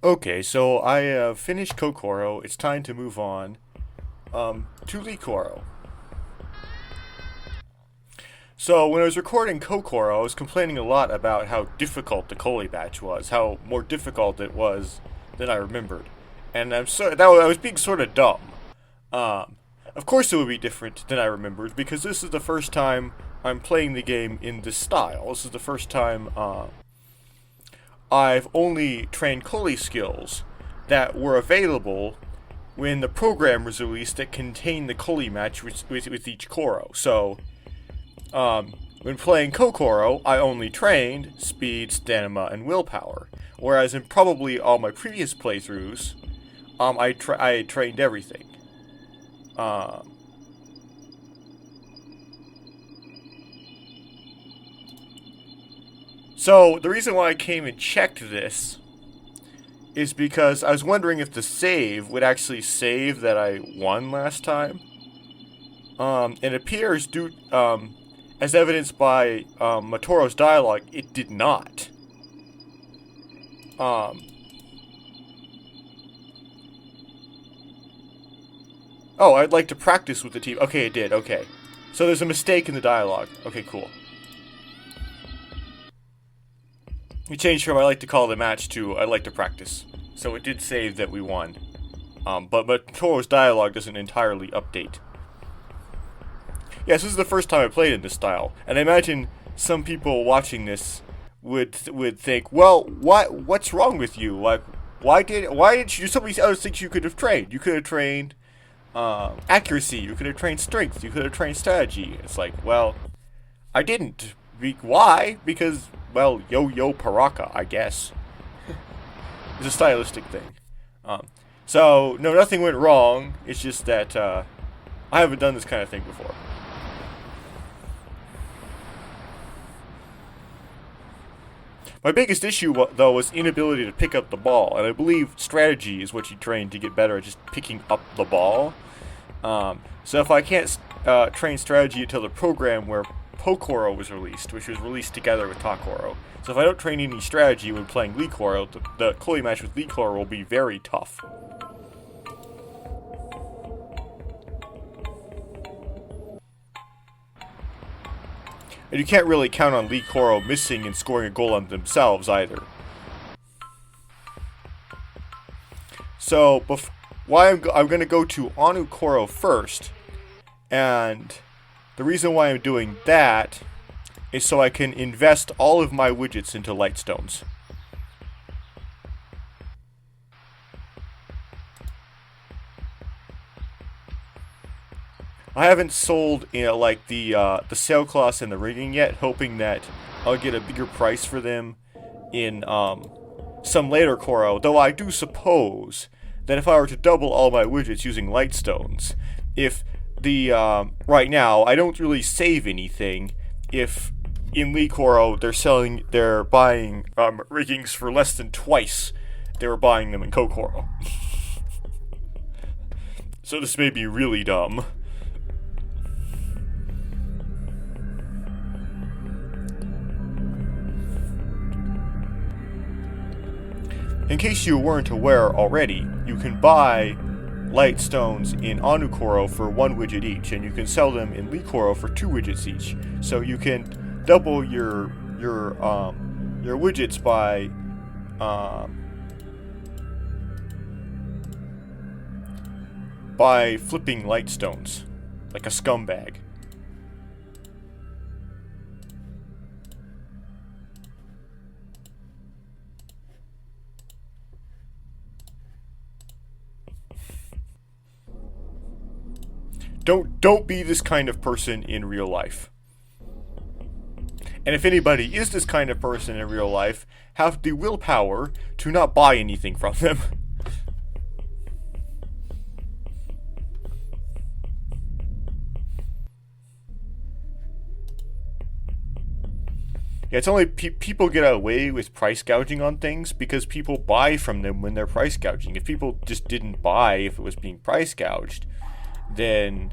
Okay, so I have finished Kokoro. It's time to move on to Le-Koro. So when I was recording Kokoro, I was complaining a lot about how difficult the Koli batch was, how more difficult it was than I remembered, and I was being sort of dumb. Um, of course, it would be different than I remembered because this is the first time I'm playing the game in this style. This is the first time I've only trained Koli skills that were available when the program was released that contained the Koli match with each Koro. So, when playing Kokoro, I only trained speed, stamina, and willpower. Whereas in probably all my previous playthroughs, I trained everything. Um, so the reason why I came and checked this is because I was wondering if the save would actually save that I won last time. It appears, as evidenced by Matoro's dialogue, it did not. Um, oh, I'd like to practice with the team. Okay, it did. Okay. So there's a mistake in the dialogue. Okay, cool. We changed from I like to call the match to I like to practice. So it did save that we won. But Matoro's dialogue doesn't entirely update. Yes, this is the first time I played in this style, and I imagine some people watching this would think, well, what's wrong with you? Like, why didn't you do some of these other things you could have trained? You could have trained accuracy. You could have trained strength. You could have trained strategy. It's like, well, I didn't. Why? Because, well, yo Paraka, I guess. It's a stylistic thing. So no, nothing went wrong. It's just that I haven't done this kind of thing before. My biggest issue, though, was inability to pick up the ball, and I believe strategy is what you train to get better at just picking up the ball. So if I can't train strategy until the program where Pokoro was released, which was released together with Takoro. So if I don't train any strategy when playing Le-Koro, the Koli match with Le-Koro will be very tough. And you can't really count on Le-Koro missing and scoring a goal on themselves either. So, I'm going to go to Onu-Koro first, and the reason why I'm doing that is so I can invest all of my widgets into lightstones. I haven't sold, like the sailcloths and the rigging yet, hoping that I'll get a bigger price for them in some later Koro. Though I do suppose that if I were to double all my widgets using lightstones, if the right now I don't really save anything. If in Le-Koro they're buying riggings for less than twice they were buying them in Kokoro. So this may be really dumb. In case you weren't aware already, you can buy light stones in Onu-Koro for 1 widget each, and you can sell them in Le-Koro for 2 widgets each. So you can double your widgets by flipping light stones, like a scumbag. Don't be this kind of person in real life. And if anybody is this kind of person in real life, have the willpower to not buy anything from them. Yeah, it's only people get away with price gouging on things because people buy from them when they're price gouging. If people just didn't buy if it was being price gouged, then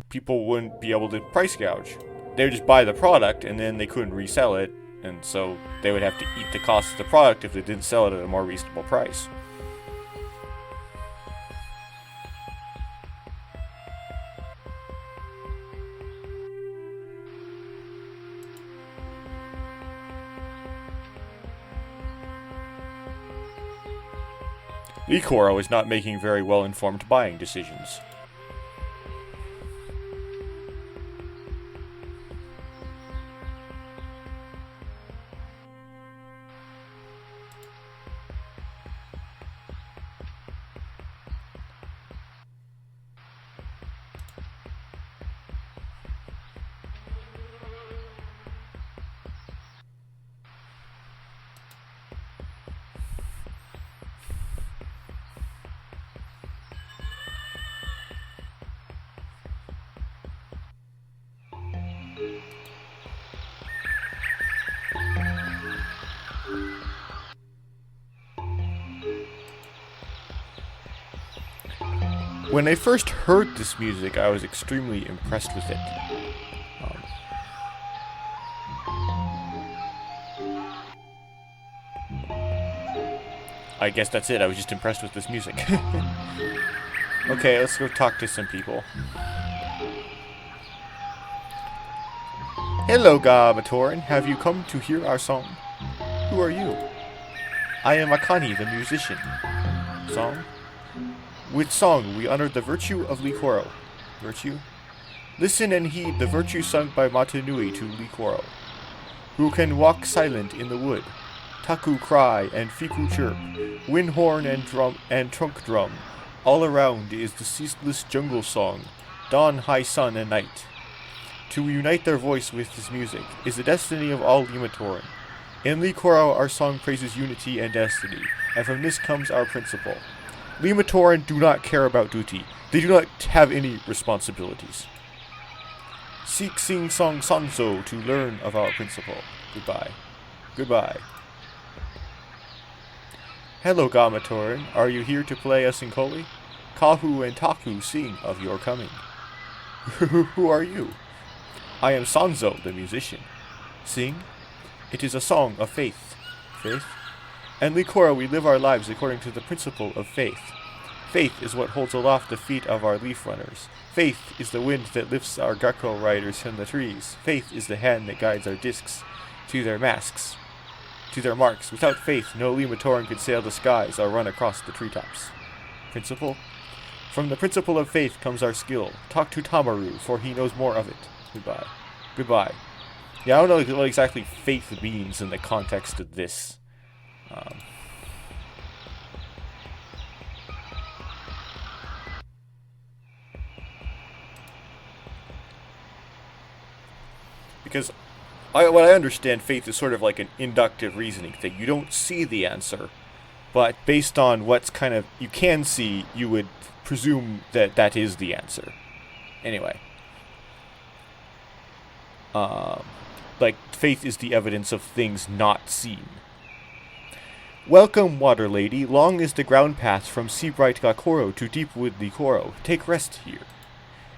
people wouldn't be able to price gouge. They would just buy the product and then they couldn't resell it and so they would have to eat the cost of the product if they didn't sell it at a more reasonable price. Le-Koro is not making very well-informed buying decisions. When I first heard this music, I was extremely impressed with it. I guess that's it, I was just impressed with this music. Okay, let's go talk to some people. Hello, Matoran. Have you come to hear our song? Who are you? I am Akani, the musician. Song? With song, we honor the virtue of Le-Koro. Virtue? Listen and heed the virtue sung by Matanui to Le-Koro, who can walk silent in the wood. Taku cry and Fiku chirp, wind horn and drum and trunk drum. All around is the ceaseless jungle song, dawn, high sun, and night. To unite their voice with this music is the destiny of all Limatoran. In Le-Koro, our song praises unity and destiny, and from this comes our principle. Limatoran do not care about duty. They do not have any responsibilities. Seek sing song sanso to learn of our principle. Goodbye. Goodbye. Hello, Gamatoran. Are you here to play us in Koli? Kahu and Taku sing of your coming. Who are you? I am Sanzo, the musician. Sing? It is a song of faith. Faith? And Le-Koro, we live our lives according to the principle of faith. Faith is what holds aloft the feet of our leaf runners. Faith is the wind that lifts our Gakko riders from the trees. Faith is the hand that guides our discs to their masks, to their marks. Without faith, no Limatoran could sail the skies or run across the treetops. Principle? From the principle of faith comes our skill. Talk to Tamaru, for he knows more of it. Goodbye. Goodbye. Yeah, I don't know what exactly faith means in the context of this. Because what I understand, faith is sort of like an inductive reasoning thing. You don't see the answer, but based on what's kind of you can see, you would presume that that is the answer. Anyway. Like, faith is the evidence of things not seen. Welcome, water lady. Long is the ground path from Seabright Le-Koro to Deepwood Le-Koro. Take rest here,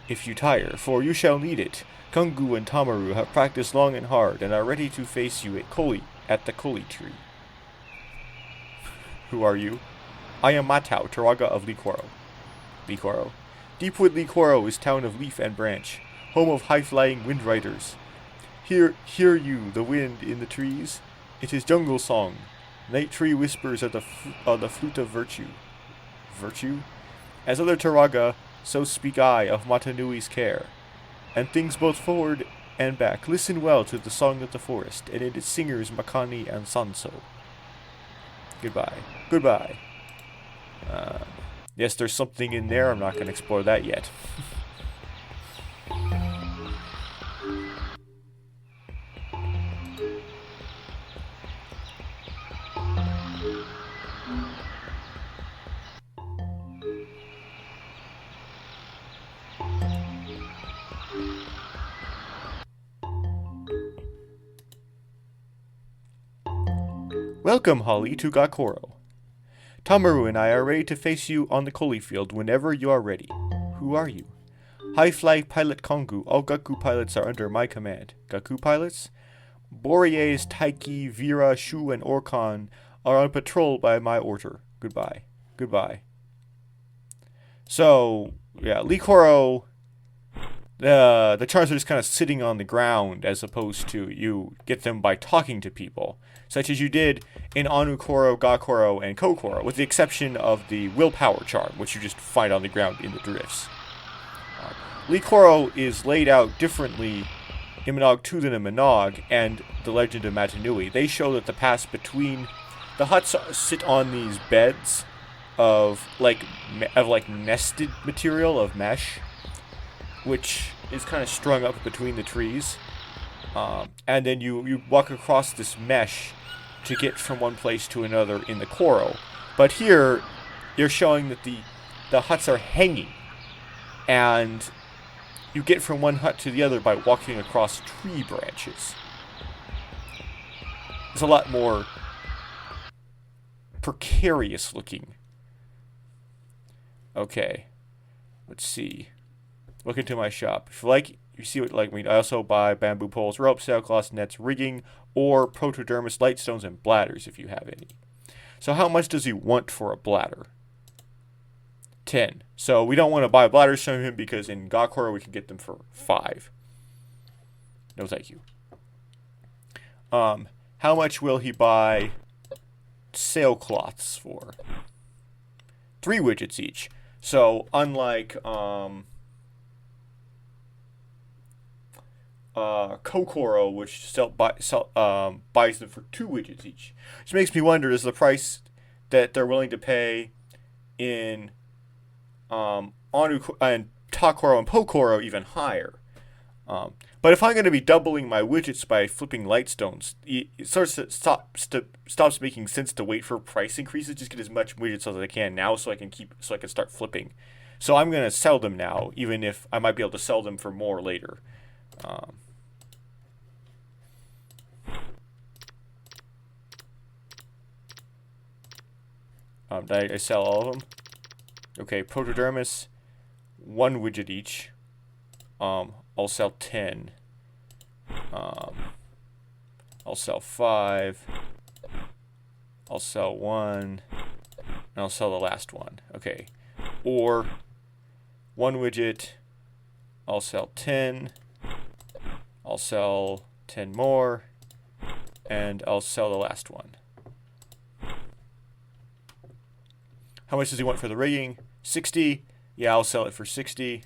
if you tire, for you shall need it. Kungu and Tamaru have practiced long and hard, and are ready to face you at the Koli tree. Who are you? I am Matau, Taraga of Le-Koro. Le-Koro. Deepwood Le-Koro is town of leaf and branch, home of high-flying wind riders. Hear you, the wind in the trees? It is jungle song. Night tree whispers are the flute of virtue. Virtue? As other Taraga, so speak I of Matanui's care. And things both forward and back. Listen well to the song of the forest, and its singers Makani and Sanso. Goodbye. Goodbye. Yes, there's something in there. I'm not going to explore that yet. Welcome, Holly, to Gakoro. Tamaru and I are ready to face you on the Koli field whenever you are ready. Who are you? High Fly Pilot Kongu. All Gaku pilots are under my command. Gaku pilots? Boreas, Taiki, Vera, Shu, and Orkan are on patrol by my order. Goodbye. Goodbye. So, yeah, Le-Koro, the charms are just kind of sitting on the ground as opposed to you get them by talking to people, such as you did in Onu-Koro, Ga-Koro, and Ko-Koro, with the exception of the willpower charm, which you just find on the ground in the drifts. Le-Koro is laid out differently in Monog 2 than in Monog and the Legend of Matanui. They show that the paths between the huts sit on these beds of nested material of mesh, which is kind of strung up between the trees, and then you walk across this mesh to get from one place to another in the Koro. But here, you're showing that the huts are hanging, and you get from one hut to the other by walking across tree branches. It's a lot more precarious looking. Okay, let's see. Look into my shop. If you see what like me. I also buy bamboo poles, ropes, sailcloths, nets, rigging, or protodermis, lightstones, and bladders if you have any. So how much does he want for a bladder? 10. So we don't want to buy bladders from him because in Ga-Koro we can get them for 5. No thank you. How much will he buy sailcloths for? 3 widgets each. So unlike Ko-Koro, which buys them for 2 widgets each, which makes me wonder: is the price that they're willing to pay in and Ta-Koro and Po-Koro even higher? But if I'm going to be doubling my widgets by flipping lightstones, it sort of stops making sense to wait for price increases. Just get as much widgets as I can now, so I can start flipping. So I'm going to sell them now, even if I might be able to sell them for more later. Did I sell all of them? Okay, protodermis, 1 widget each. I'll sell 10. I'll sell 5. I'll sell 1. And I'll sell the last one. Okay. Or 1 widget. I'll sell 10. I'll sell 10 more. And I'll sell the last one. How much does he want for the rigging? 60. Yeah, I'll sell it for 60.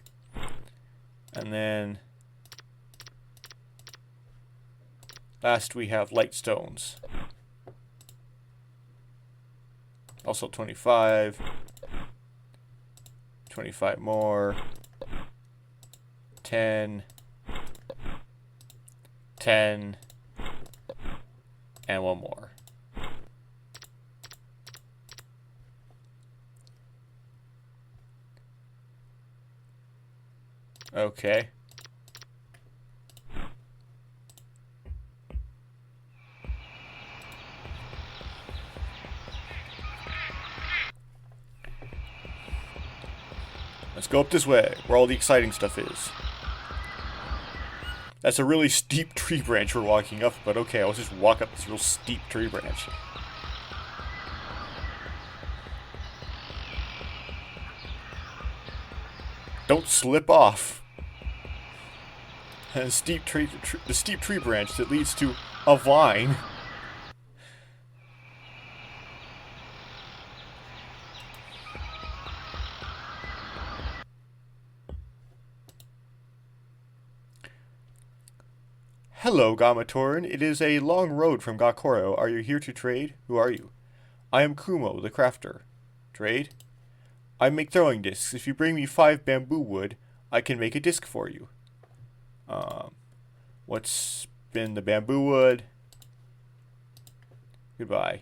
And then last we have lightstones. Also 25. 25 more. 10. 10. And 1 more. Okay. Let's go up this way, where all the exciting stuff is. That's a really steep tree branch we're walking up, but okay, I'll just walk up this real steep tree branch. Don't slip off. And the steep tree branch that leads to a vine. Hello, Gamatoran. It is a long road from Ga-Koro. Are you here to trade? Who are you? I am Kumo, the crafter. Trade? I make throwing discs. If you bring me 5 bamboo wood, I can make a disc for you. What's been the bamboo wood? Goodbye.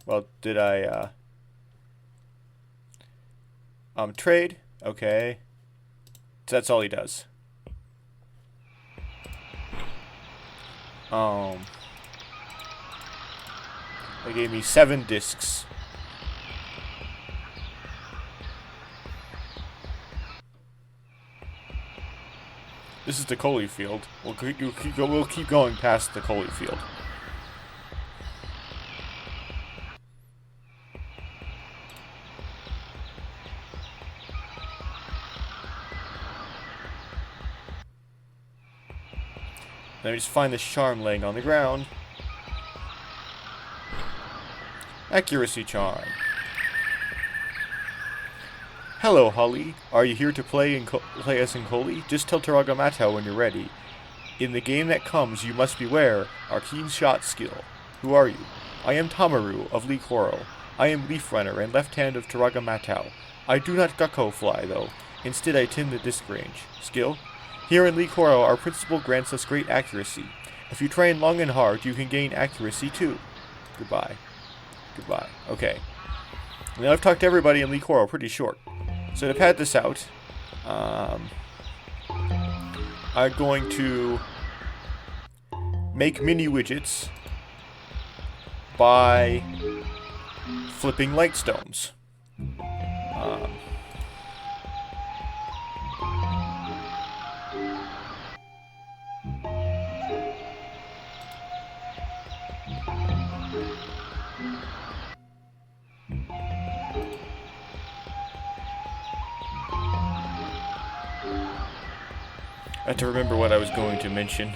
Well, did I, trade? Okay. So that's all he does. They gave me 7 discs. This is the Coley field. We'll keep going past the Coley field. Then we just find this charm laying on the ground. Accuracy charm. Hello, Holly. Are you here to play us in Coley? Just tell Taragamata when you're ready. In the game that comes, you must beware our keen shot skill. Who are you? I am Tamaru of Le-Koro. I am Leaf Runner and left hand of Taragamata. I do not Gakko fly, though. Instead, I tend the disc range. Skill? Here in Le-Koro, our principal grants us great accuracy. If you train long and hard, you can gain accuracy too. Goodbye. Goodbye. Okay. Now I've talked to everybody in Le-Koro pretty short. So to pad this out, I'm going to make mini widgets by flipping light stones. I have to remember what I was going to mention.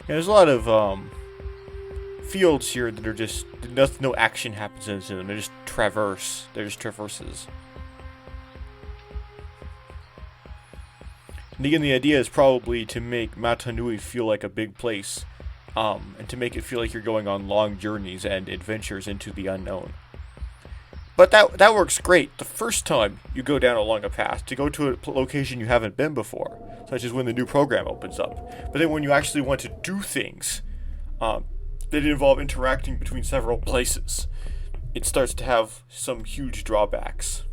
Yeah, there's a lot of fields here that are just no action happens into them. They're just traverse. They're just traverses. And again, the idea is probably to make Matanui feel like a big place, and to make it feel like you're going on long journeys and adventures into the unknown. But that works great the first time you go down along a path to go to a location you haven't been before, such as when the new program opens up. But then when you actually want to do things that involve interacting between several places, it starts to have some huge drawbacks.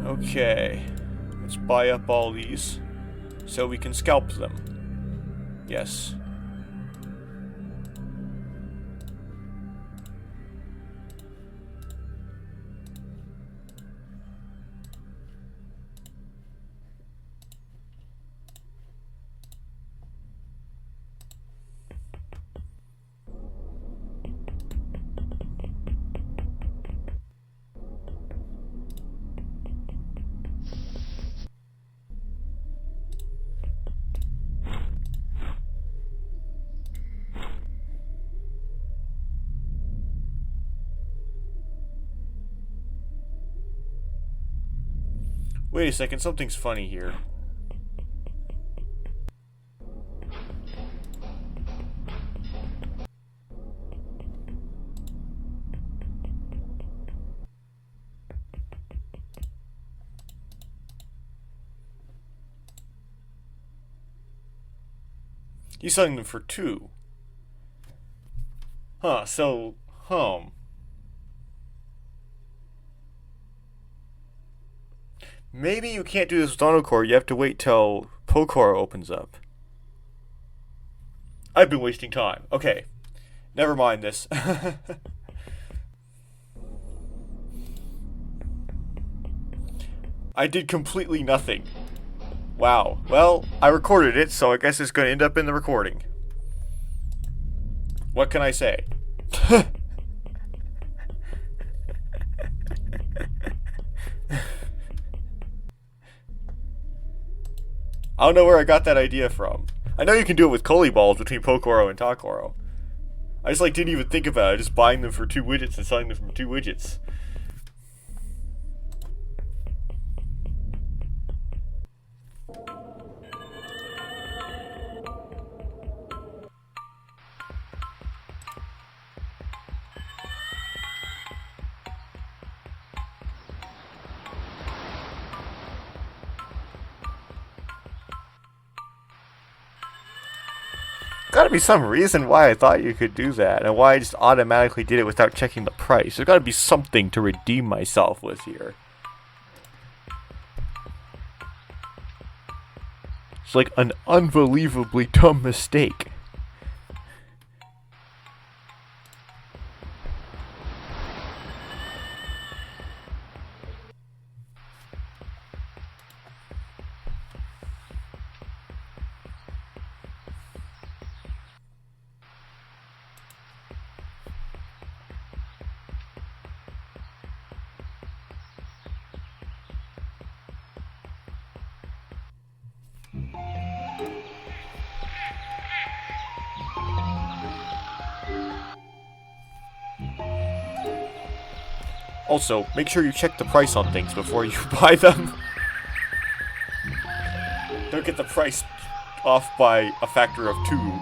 Okay, let's buy up all these so we can scalp them. Yes. Wait a second, something's funny here. He's selling them for 2. Huh, so, maybe you can't do this with Onu-Koro, you have to wait till Le-Koro opens up. I've been wasting time. Okay. Never mind this. I did completely nothing. Wow. Well, I recorded it, so I guess it's going to end up in the recording. What can I say? I don't know where I got that idea from. I know you can do it with Coley balls between Pokoro and Takoro. I just didn't even think about it, just buying them for 2 widgets and selling them from 2 widgets. Gotta be some reason why I thought you could do that, and why I just automatically did it without checking the price. There's gotta be something to redeem myself with here. It's like an unbelievably dumb mistake. Also, make sure you check the price on things before you buy them. Don't get the price off by a factor of 2.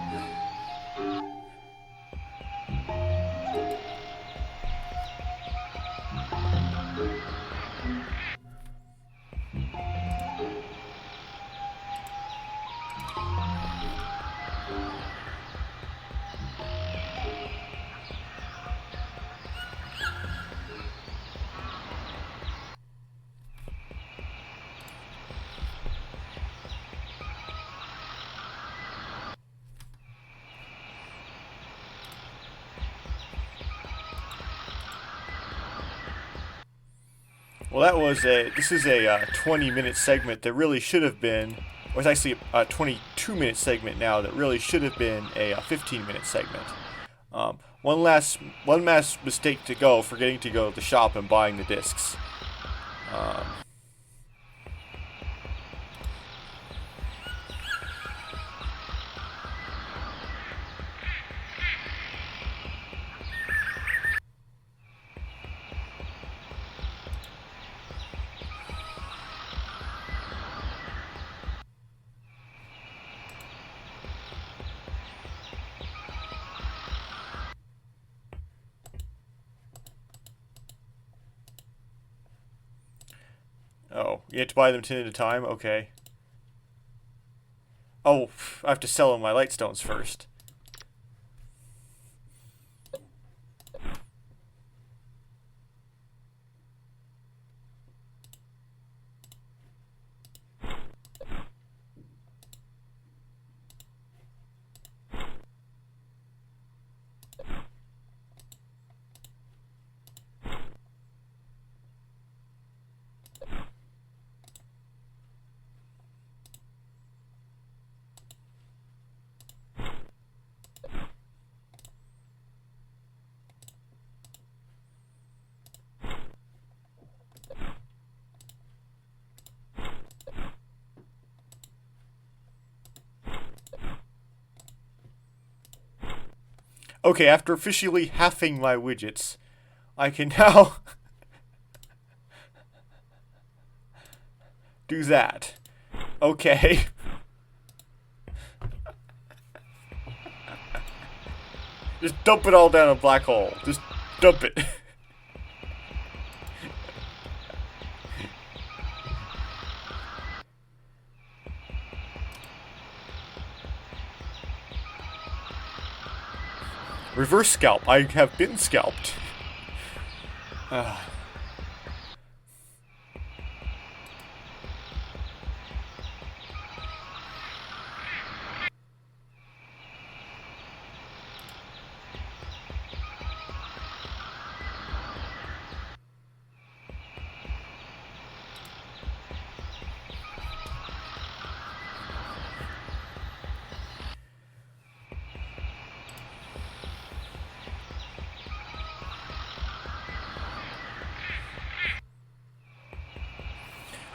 Well, this is a 20-minute segment that really should have been, or it's actually a 22-minute segment now that really should have been a 15-minute segment. One last mistake to go, forgetting to go to the shop and buying the discs. Oh, you have to buy them 10 at a time? Okay. Oh, I have to sell them my lightstones first. Okay, after officially halving my widgets, I can now do that. Okay. Just dump it all down a black hole. Just dump it. Reverse scalp. I have been scalped.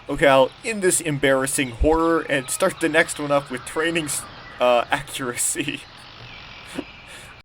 Okay, I'll end this embarrassing horror and start the next one up with training accuracy.